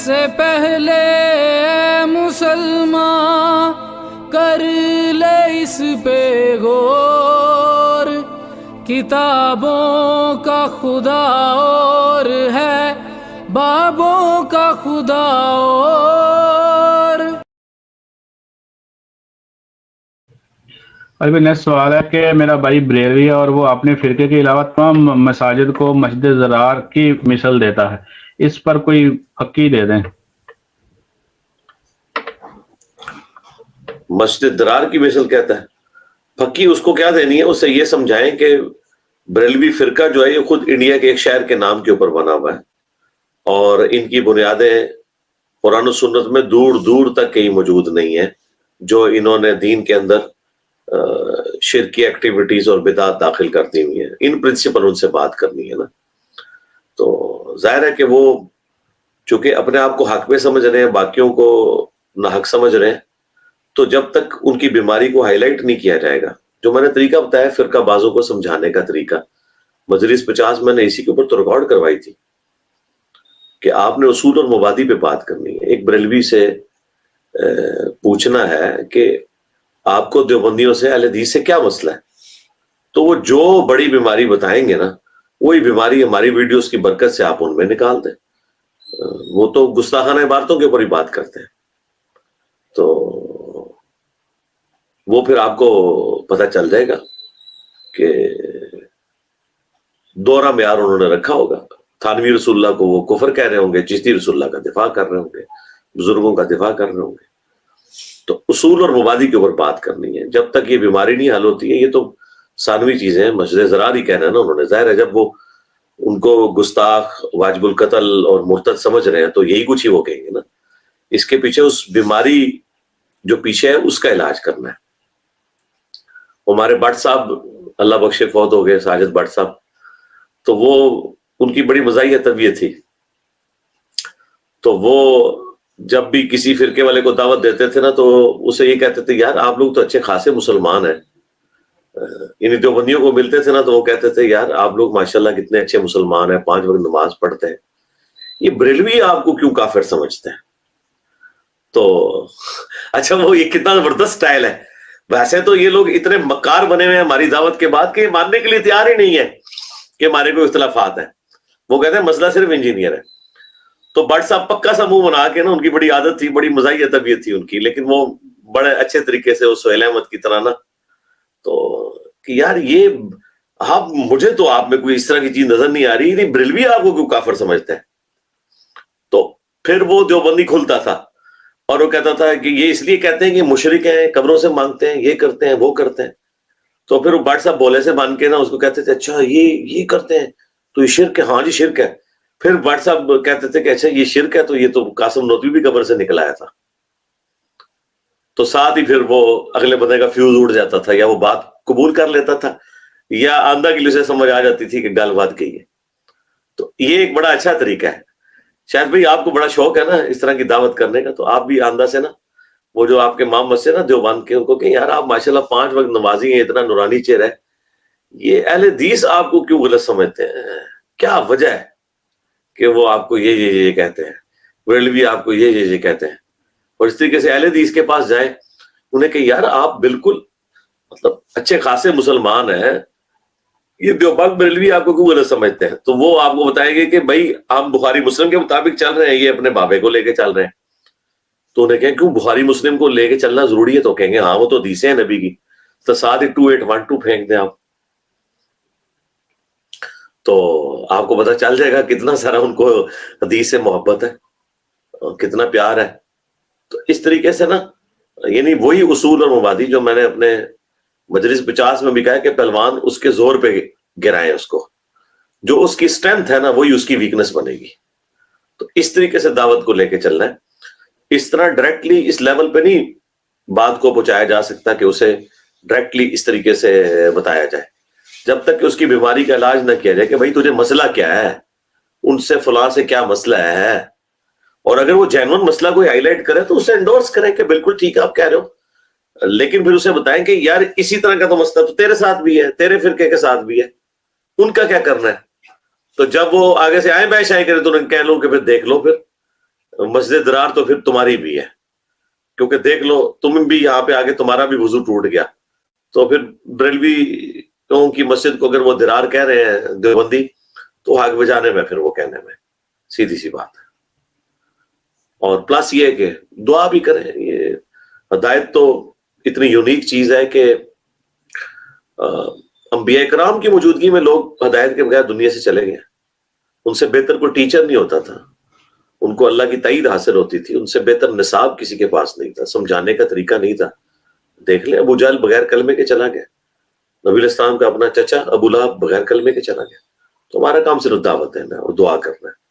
سے پہلے مسلمان کر لے اس پہ غور، کتابوں کا خدا اور ہے بابوں کا خدا اور۔ ابھی نیکسٹ سوال ہے کہ میرا بھائی بریلوی ہے اور وہ اپنے فرقے کے علاوہ تمام مساجد کو مسجد ضرار کی مثال دیتا ہے، اس پر کوئی پکی دے دیں۔ مسجد ضرار کی مثال کہتا ہے، پکی اس کو کیا دینی ہے؟ اسے یہ سمجھائیں کہ بریلوی فرقہ جو ہے یہ خود انڈیا کے ایک شہر کے نام کے اوپر بنا ہوا ہے، اور ان کی بنیادیں قرآن و سنت میں دور دور تک کہیں موجود نہیں ہیں، جو انہوں نے دین کے اندر شرکی ایکٹیویٹیز اور بدعات داخل کرتی ہوئی ہیں۔ ان پرنسپل ان سے بات کرنی ہے نا، تو ظاہر ہے کہ وہ چونکہ اپنے آپ کو حق پہ سمجھ رہے ہیں، باقیوں کو ناحق سمجھ رہے ہیں، تو جب تک ان کی بیماری کو ہائی لائٹ نہیں کیا جائے گا، جو میں نے طریقہ بتایا فرقہ بازوں کو سمجھانے کا طریقہ، مجلس 50 میں نے اسی کے اوپر تو ریکارڈ کروائی تھی کہ آپ نے اصول اور مبادی پہ بات کرنی ہے۔ ایک بریلوی سے پوچھنا ہے کہ آپ کو دیوبندیوں سے اہل حدیث سے کیا مسئلہ ہے، تو وہ جو بڑی بیماری بتائیں گے نا، وہی بیماری ہماری ویڈیوز کی برکت سے آپ ان میں نکال دیں۔ وہ تو گستاخانہ عبارتوں کے اوپر ہی بات کرتے ہیں، تو وہ پھر آپ کو پتہ چل جائے گا کہ دوہرا معیار انہوں نے رکھا ہوگا۔ تھانوی رسول اللہ کو وہ کفر کہہ رہے ہوں گے، چشتی رسول اللہ کا دفاع کر رہے ہوں گے، بزرگوں کا دفاع کر رہے ہوں گے۔ تو اصول اور مبادی کے اوپر بات کرنی ہے، جب تک یہ بیماری نہیں حل ہوتی ہے۔ یہ تو ثانوی چیزیں ہیں، مسجد ضرار ہی کہنا ہے نا انہوں نے، ظاہر ہے جب وہ ان کو گستاخ، واجب القتل اور مرتد سمجھ رہے ہیں تو یہی کچھ ہی وہ کہیں گے نا۔ اس کے پیچھے اس بیماری جو پیچھے ہے اس کا علاج کرنا ہے۔ ہمارے بٹ صاحب اللہ بخشے فوت ہو گئے، ساجد بٹ صاحب، تو وہ ان کی بڑی مزاحیہ طبیعت تھی، تو وہ جب بھی کسی فرقے والے کو دعوت دیتے تھے نا تو اسے یہ کہتے تھے یار آپ لوگ تو اچھے خاصے مسلمان ہیں۔ یعنی دیوبندیوں کو ملتے تھے نا تو وہ کہتے تھے یار آپ لوگ ماشاءاللہ کتنے اچھے مسلمان ہیں، 5 وقت نماز پڑھتے ہیں، یہ بریلوی آپ کو کیوں کافر سمجھتے ہیں؟ تو اچھا وہ یہ کتنا زبردست سٹائل ہے۔ ویسے تو یہ لوگ اتنے مکار بنے ہوئے ہیں ہماری دعوت کے بعد کہ یہ ماننے کے لیے تیار ہی نہیں ہے کہ ہمارے کوئی اختلافات ہیں۔ وہ کہتے ہیں مسئلہ صرف انجینئر ہے۔ تو بٹ صاحب پکا سا منہ بنا کے نا، ان کی بڑی عادت تھی، بڑی مزاحیہ طبیعت تھی ان کی، لیکن وہ بڑے اچھے طریقے سے وہ سہیل احمد کی طرح نا، تو کہ یار یہ آپ مجھے تو آپ میں کوئی اس طرح کی چیز نظر نہیں آ رہی، نہیں بریلوی آپ کو کیوں کافر سمجھتے ہیں؟ تو پھر وہ دیوبندی کھلتا تھا اور وہ کہتا تھا کہ یہ اس لیے کہتے ہیں کہ مشرک ہیں، قبروں سے مانگتے ہیں، یہ کرتے ہیں وہ کرتے ہیں۔ تو پھر وہ بٹ صاحب بولے سے باندھ کے نا اس کو کہتے تھے اچھا یہ کرتے ہیں تو یہ شرک ہے؟ ہاں جی شرک ہے۔ پھر بٹ صاحب کہتے تھے کہ اچھا یہ شرک ہے تو یہ تو قاسم نوتوی بھی قبر سے نکل آیا تھا۔ تو ساتھ ہی پھر وہ اگلے بندے کا فیوز اڑ جاتا تھا، یا وہ بات قبول کر لیتا تھا یا آندھا کی اسے سمجھ آ جاتی تھی کہ گل بات گئی ہے۔ تو یہ ایک بڑا اچھا طریقہ ہے۔ شاید بھائی آپ کو بڑا شوق ہے نا اس طرح کی دعوت کرنے کا، تو آپ بھی آندھا سے نا وہ جو آپ کے مام مسجد نا دیوبند کے، ان کو کہ یار آپ ماشاءاللہ 5 وقت نمازی ہیں، اتنا نورانی چہرہ ہے، یہ اہل حدیث آپ کو کیوں غلط سمجھتے ہیں؟ کیا وجہ ہے کہ وہ آپ کو یہ کہتے ہیں، بریلوی آپ کو یہ کہتے ہیں؟ اور اس طریقے سے اہل حدیث کے پاس جائیں، انہیں کہ یار آپ بالکل مطلب اچھے خاصے مسلمان ہیں، یہ دیوبند بریلوی آپ کو کیوں غلط سمجھتے ہیں؟ تو وہ آپ کو بتائیں گے کہ بھائی ہم بخاری مسلم کے مطابق چل رہے ہیں، یہ اپنے بابے کو لے کے چل رہے ہیں۔ تو انہیں کہیں کیوں بخاری مسلم کو لے کے چلنا ضروری ہے؟ تو کہیں گے ہاں وہ تو حدیثیں ہیں نبی کی، تو ساتھ ہی 2812 پھینک دیں آپ، تو آپ کو پتہ چل جائے گا کتنا سارا ان کو حدیث سے محبت ہے، کتنا پیار ہے۔ تو اس طریقے سے نا، یعنی وہی اصول اور مبادی جو میں نے اپنے مجلس 50 میں بھی کہا کہ پہلوان اس کے زور پہ گرائیں اس کو، جو اس کی اسٹرینتھ ہے نا وہی اس کی ویکنس بنے گی۔ تو اس طریقے سے دعوت کو لے کے چلنا ہے۔ اس طرح ڈائریکٹلی اس لیول پہ نہیں بات کو پہنچایا جا سکتا کہ اسے ڈائریکٹلی اس طریقے سے بتایا جائے، جب تک کہ اس کی بیماری کا علاج نہ کیا جائے کہ بھائی تجھے مسئلہ کیا ہے، ان سے فلاں سے کیا مسئلہ ہے، اور اگر وہ جینون مسئلہ کوئی ہائی لائٹ کرے تو اسے انڈورس کریں کہ بالکل ٹھیک ہے آپ کہہ رہے ہو، لیکن پھر اسے بتائیں کہ یار اسی طرح کا تو مسئلہ تو تیرے ساتھ بھی ہے، تیرے فرقے کے ساتھ بھی ہے، ان کا کیا کرنا ہے؟ تو جب وہ آگے سے آئیں بحث آئیں کرے تو انہیں کہہ لو کہ پھر دیکھ لو، پھر مسجد درار تو پھر تمہاری بھی ہے، کیونکہ دیکھ لو تم بھی یہاں پہ آگے تمہارا بھی وضو ٹوٹ گیا، تو پھر بریلویوں کی مسجد کو اگر وہ درار کہہ رہے ہیں دیوبندی، تو آگ بجانے میں پھر وہ کہنے میں سیدھی سی بات ہے۔ اور پلس یہ کہ دعا بھی کریں، یہ ہدایت تو اتنی یونیک چیز ہے کہ انبیاء کرام کی موجودگی میں لوگ ہدایت کے بغیر دنیا سے چلے گئے، ان سے بہتر کوئی ٹیچر نہیں ہوتا تھا، ان کو اللہ کی تائید حاصل ہوتی تھی، ان سے بہتر نصاب کسی کے پاس نہیں تھا، سمجھانے کا طریقہ نہیں تھا۔ دیکھ لیں ابو جہل بغیر کلمے کے چلا گیا، نبی علیہ السلام کا اپنا چچا ابو لہب بغیر کلمے کے چلا گیا۔ تو ہمارا کام صرف دعوت دینا ہے اور دعا کرنا ہے۔